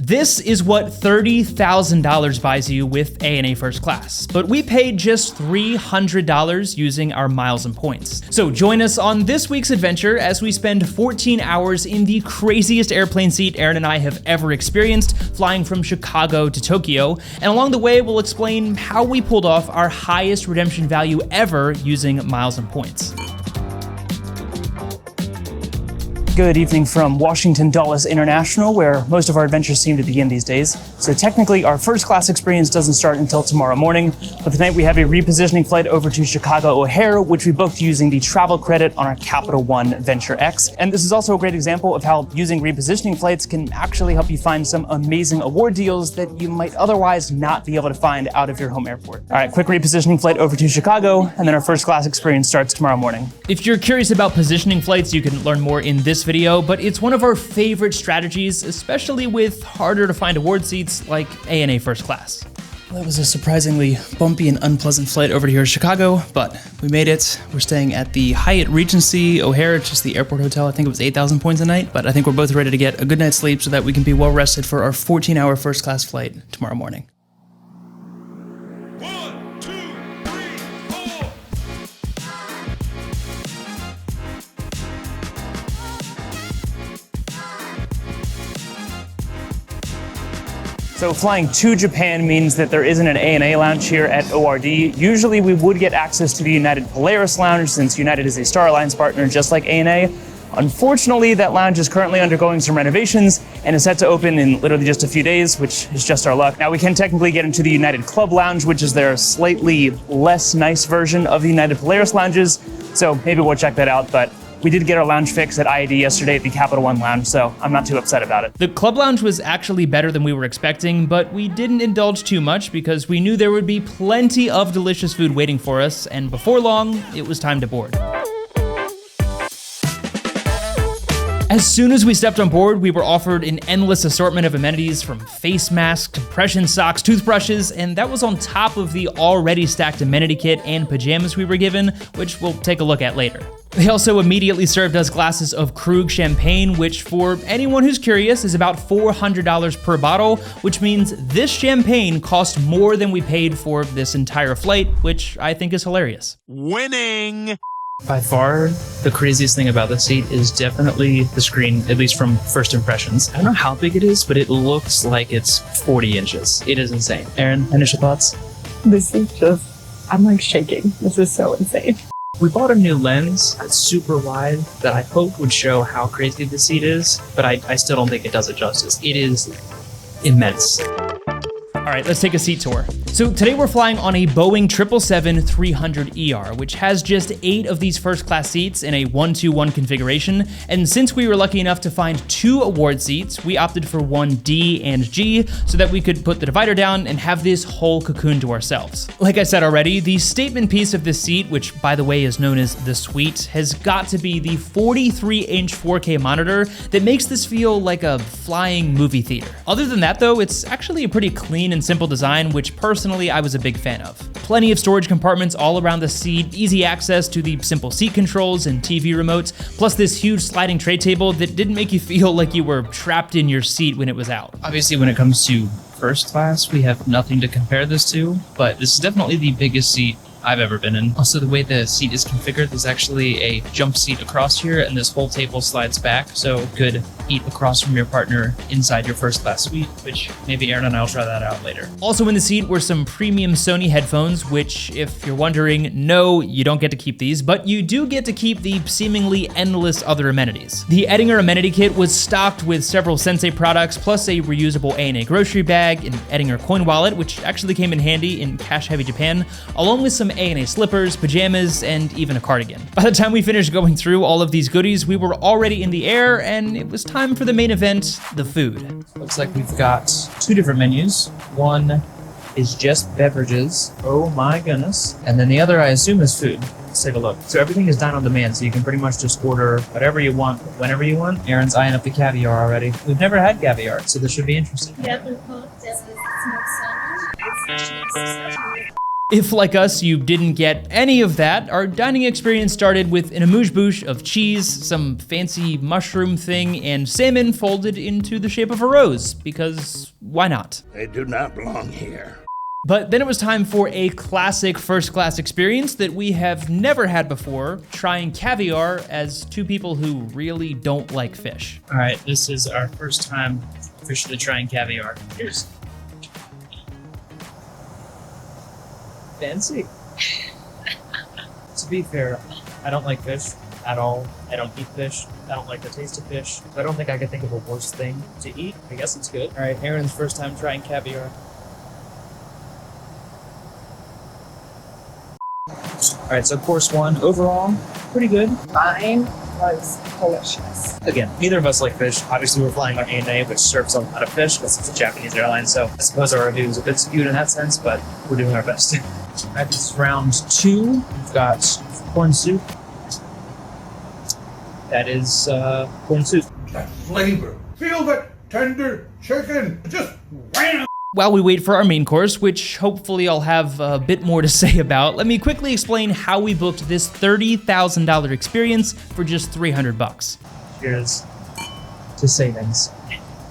This is what $30,000 buys you with A&A First Class, but we paid just $300 using our miles and points. So join us on this week's adventure as we spend 14 hours in the craziest airplane seat Erin and I have ever experienced, flying from Chicago to Tokyo, and along the way we'll explain how we pulled off our highest redemption value ever using miles and points. Good evening from Washington Dulles International, where most of our adventures seem to begin these days. So technically, our first class experience doesn't start until tomorrow morning, but tonight we have a repositioning flight over to Chicago O'Hare, which we booked using the travel credit on our Capital One Venture X. And this is also a great example of how using repositioning flights can actually help you find some amazing award deals that you might otherwise not be able to find out of your home airport. All right, quick repositioning flight over to Chicago, and then our first class experience starts tomorrow morning. If you're curious about positioning flights, you can learn more in this video, but it's one of our favorite strategies, especially with harder to find award seats like A&A First Class. Well, that was a surprisingly bumpy and unpleasant flight over to here to Chicago, but we made it. We're staying at the Hyatt Regency O'Hare, just the airport hotel. I think it was 8,000 points a night, but I think we're both ready to get a good night's sleep so that we can be well rested for our 14-hour first class flight tomorrow morning. So flying to Japan means that there isn't an A&A lounge here at ORD. Usually we would get access to the United Polaris lounge since United is a Star Alliance partner just like A&A. Unfortunately, that lounge is currently undergoing some renovations and is set to open in literally just a few days, which is just our luck. Now we can technically get into the United Club Lounge, which is their slightly less nice version of the United Polaris lounges. So maybe we'll check that out, but we did get our lounge fix at IAD yesterday at the Capital One Lounge, so I'm not too upset about it. The Club Lounge was actually better than we were expecting, but we didn't indulge too much because we knew there would be plenty of delicious food waiting for us, and before long, it was time to board. As soon as we stepped on board, we were offered an endless assortment of amenities from face masks, compression socks, toothbrushes, and that was on top of the already stacked amenity kit and pajamas we were given, which we'll take a look at later. They also immediately served us glasses of Krug champagne, which for anyone who's curious is about $400 per bottle, which means this champagne cost more than we paid for this entire flight, which I think is hilarious. Winning! By far, the craziest thing about the seat is definitely the screen, at least from first impressions. I don't know how big it is, but it looks like it's 40 inches. It is insane. Erin, initial thoughts? This is just, I'm like shaking. This is so insane. We bought a new lens that's super wide that I hope would show how crazy the seat is, but I still don't think it does it justice. It is immense. All right, let's take a seat tour. So today we're flying on a Boeing 777-300ER, which has just 8 of these first class seats in a 1-2-1 configuration. And since we were lucky enough to find 2 award seats, we opted for 1D and G so that we could put the divider down and have this whole cocoon to ourselves. Like I said already, the statement piece of this seat, which by the way is known as the Suite, has got to be the 43-inch 4K monitor that makes this feel like a flying movie theater. Other than that though, it's actually a pretty clean and simple design, which personally I was a big fan of. Plenty of storage compartments all around the seat, easy access to the simple seat controls and TV remotes, plus this huge sliding tray table that didn't make you feel like you were trapped in your seat when it was out. Obviously, when it comes to first class, we have nothing to compare this to, but this is definitely the biggest seat I've ever been in. Also, the way the seat is configured, there's actually a jump seat across here, and this whole table slides back, so you could eat across from your partner inside your first class suite, which maybe Erin and I will try that out later. Also in the seat were some premium Sony headphones, which, if you're wondering, no, you don't get to keep these, but you do get to keep the seemingly endless other amenities. The Ettinger amenity kit was stocked with several Sensei products, plus a reusable A&A grocery bag, an Ettinger coin wallet, which actually came in handy in cash-heavy Japan, along with some A&A slippers, pajamas, and even a cardigan. By the time we finished going through all of these goodies, we were already in the air, and it was time for the main event, the food. Looks like we've got 2 different menus. One is just beverages. Oh my goodness. And then the other, I assume, is food. Let's take a look. So everything is dine on demand, so you can pretty much just order whatever you want, whenever you want. Erin's eyeing up the caviar already. We've never had caviar, so this should be interesting. Yeah, they're called smoked salmon. If, like us, you didn't get any of that, our dining experience started with an amuse-bouche of cheese, some fancy mushroom thing, and salmon folded into the shape of a rose, because why not? They do not belong here. But then it was time for a classic first-class experience that we have never had before, trying caviar as two people who really don't like fish. All right, this is our first time officially trying caviar. Cheers. Fancy. To be fair, I don't like fish at all. I don't eat fish. I don't like the taste of fish. I don't think I could think of a worse thing to eat. I guess it's good. All right, Erin's first time trying caviar. All right, so course one, overall, pretty good. Mine was delicious. Again, neither of us like fish. Obviously, we're flying on ANA, which serves a lot of fish because it's a Japanese airline, so I suppose our review is a bit skewed in that sense, but we're doing our best. All right, this is round 2. We've got corn soup. That is corn soup. That flavor. Feel that tender chicken. Just wham! While we wait for our main course, which hopefully I'll have a bit more to say about, let me quickly explain how we booked this $30,000 experience for just $300. Here's to savings.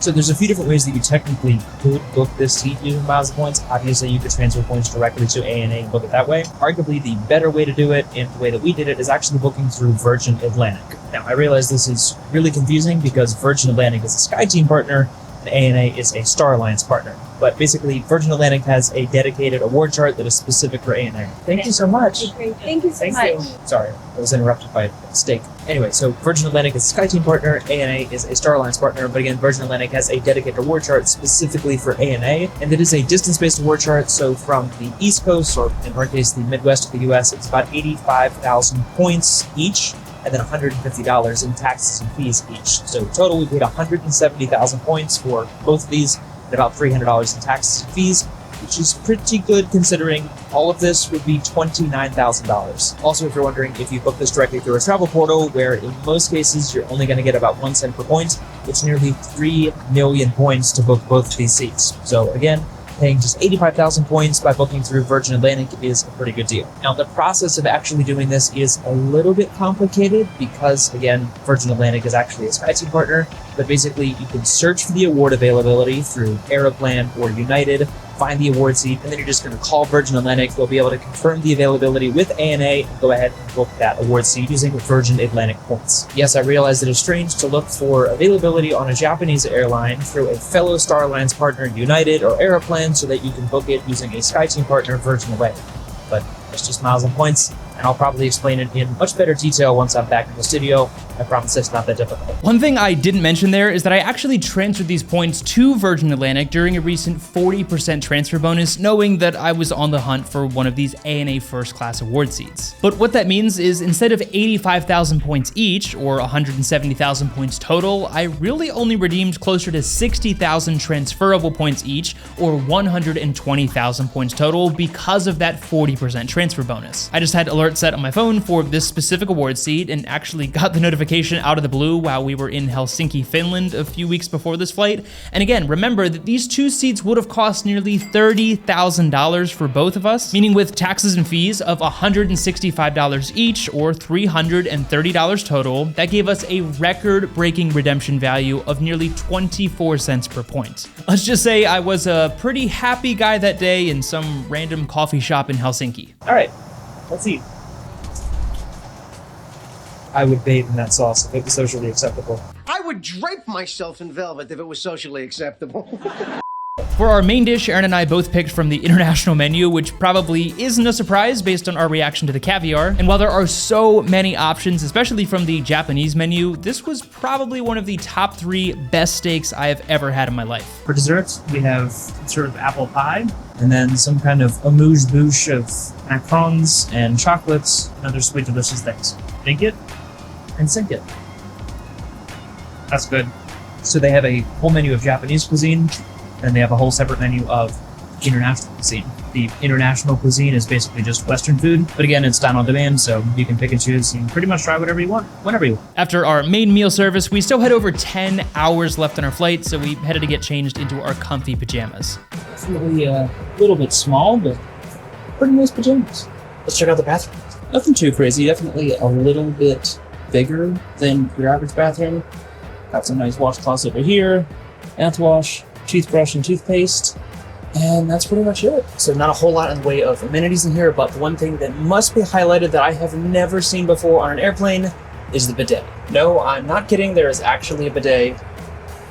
So there's a few different ways that you technically could book this seat using miles and points. Obviously, you could transfer points directly to ANA and book it that way. Arguably, the better way to do it, and the way that we did it, is actually booking through Virgin Atlantic. Now, I realize this is really confusing because Virgin Atlantic is a SkyTeam partner, and ANA is a Star Alliance partner. But basically, Virgin Atlantic has a dedicated award chart that is specific for ANA. Thank you so much. Thank you so much. Sorry, I was interrupted by a mistake. Anyway, so Virgin Atlantic is a SkyTeam partner, ANA is a Star Alliance partner, but again, Virgin Atlantic has a dedicated award chart specifically for ANA, and it is a distance-based award chart, so from the East Coast, or in our case, the Midwest of the US, it's about 85,000 points each, and then $150 in taxes and fees each. So total, we paid 170,000 points for both of these, and about $300 in taxes and fees, which is pretty good considering all of this would be $29,000. Also, if you're wondering, if you book this directly through a travel portal, where in most cases you're only going to get about 1 cent per point, it's nearly 3 million points to book both of these seats. So again, paying just 85,000 points by booking through Virgin Atlantic is a pretty good deal. Now, the process of actually doing this is a little bit complicated because, again, Virgin Atlantic is actually a SkyTeam partner, but basically you can search for the award availability through Aeroplan or United, find the award seat, and then you're just going to call Virgin Atlantic. They'll be able to confirm the availability with ANA and go ahead and book that award seat using Virgin Atlantic points. Yes, I realize that it's strange to look for availability on a Japanese airline through a fellow Star Alliance partner, United or Aeroplan, so that you can book it using a SkyTeam partner, Virgin Atlantic. But it's just miles and points, and I'll probably explain it in much better detail once I'm back in the studio. I promise it's not that difficult. One thing I didn't mention there is that I actually transferred these points to Virgin Atlantic during a recent 40% transfer bonus, knowing that I was on the hunt for one of these ANA first class award seats. But what that means is instead of 85,000 points each, or 170,000 points total, I really only redeemed closer to 60,000 transferable points each, or 120,000 points total because of that 40% transfer bonus. I just had alerts set on my phone for this specific award seat and actually got the notification out of the blue while we were in Helsinki, Finland a few weeks before this flight. And again, remember that these two seats would have cost nearly $30,000 for both of us, meaning with taxes and fees of $165 each, or $330 total, that gave us a record-breaking redemption value of nearly 24 cents per point. Let's just say I was a pretty happy guy that day in some random coffee shop in Helsinki. All right, let's eat. I would bathe in that sauce if it was socially acceptable. I would drape myself in velvet if it was socially acceptable. For our main dish, Erin and I both picked from the international menu, which probably isn't a surprise based on our reaction to the caviar. And while there are so many options, especially from the Japanese menu, this was probably one of the top 3 best steaks I have ever had in my life. For desserts, we have sort of apple pie, and then some kind of amuse-bouche of macarons and chocolates and other sweet, delicious things. Think it and sink it. That's good. So they have a whole menu of Japanese cuisine, and they have a whole separate menu of international cuisine. The international cuisine is basically just Western food, but again, it's dine on demand, so you can pick and choose and pretty much try whatever you want, whenever you want. After our main meal service, we still had over 10 hours left on our flight, so we headed to get changed into our comfy pajamas. Definitely a little bit small, but pretty nice pajamas. Let's check out the bathroom. Nothing too crazy, definitely a little bit bigger than your average bathroom. Got some nice washcloths over here, mouthwash, toothbrush, and toothpaste. And that's pretty much it. So not a whole lot in the way of amenities in here, but the one thing that must be highlighted that I have never seen before on an airplane is the bidet. No, I'm not kidding. There is actually a bidet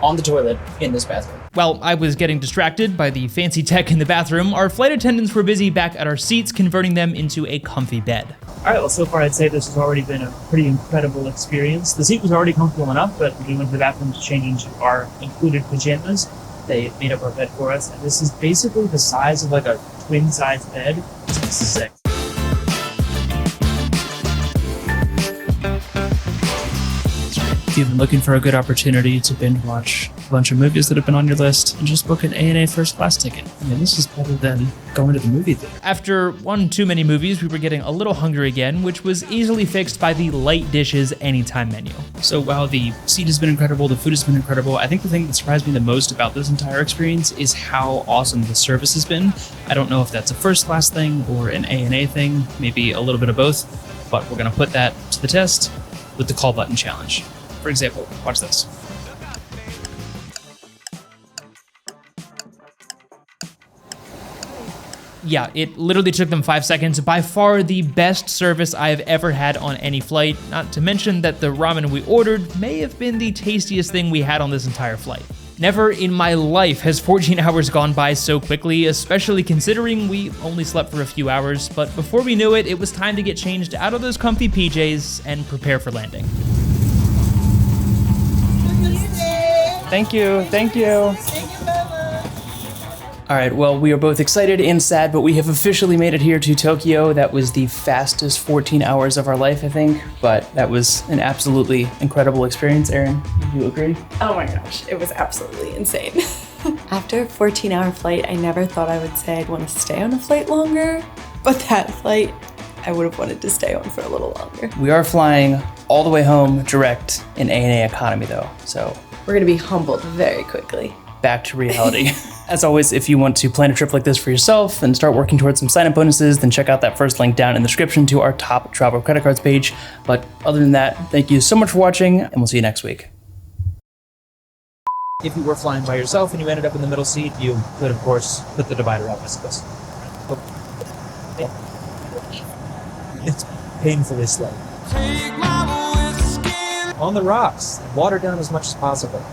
on the toilet in this bathroom. While I was getting distracted by the fancy tech in the bathroom, our flight attendants were busy back at our seats, converting them into a comfy bed. All right, well, so far I'd say this has already been a pretty incredible experience. The seat was already comfortable enough, but we went to the bathroom to change into our included pajamas. They made up our bed for us, and this is basically the size of like a twin-size bed. This is sick. If you've been looking for a good opportunity to binge watch a bunch of movies that have been on your list, and just book an ANA first class ticket. I mean, this is better than going to the movie theater. After one too many movies, we were getting a little hungry again, which was easily fixed by the light dishes anytime menu. So while the seat has been incredible, the food has been incredible, I think the thing that surprised me the most about this entire experience is how awesome the service has been. I don't know if that's a first class thing or an ANA thing, maybe a little bit of both, but we're gonna put that to the test with the call button challenge. For example, watch this. Yeah, it literally took them 5 seconds. By far the best service I have ever had on any flight, not to mention that the ramen we ordered may have been the tastiest thing we had on this entire flight. Never in my life has 14 hours gone by so quickly, especially considering we only slept for a few hours, but before we knew it, it was time to get changed out of those comfy PJs and prepare for landing. Thank you, thank you. All right, well, we are both excited and sad, but we have officially made it here to Tokyo. That was the fastest 14 hours of our life, I think, but that was an absolutely incredible experience. Erin, do you agree? Oh my gosh, it was absolutely insane. After a 14-hour flight, I never thought I would say I'd want to stay on a flight longer, but that flight, I would have wanted to stay on for a little longer. We are flying all the way home direct in ANA economy though, so We're gonna be humbled very quickly. back to reality. As always, if you want to plan a trip like this for yourself and start working towards some sign-up bonuses, then check out that first link down in the description to our top travel credit cards page. But other than that, thank you so much for watching, and we'll see you next week. If you were flying by yourself and you ended up in the middle seat, you could, of course, put the divider opposite us. It's painfully slow. On the rocks, water down as much as possible.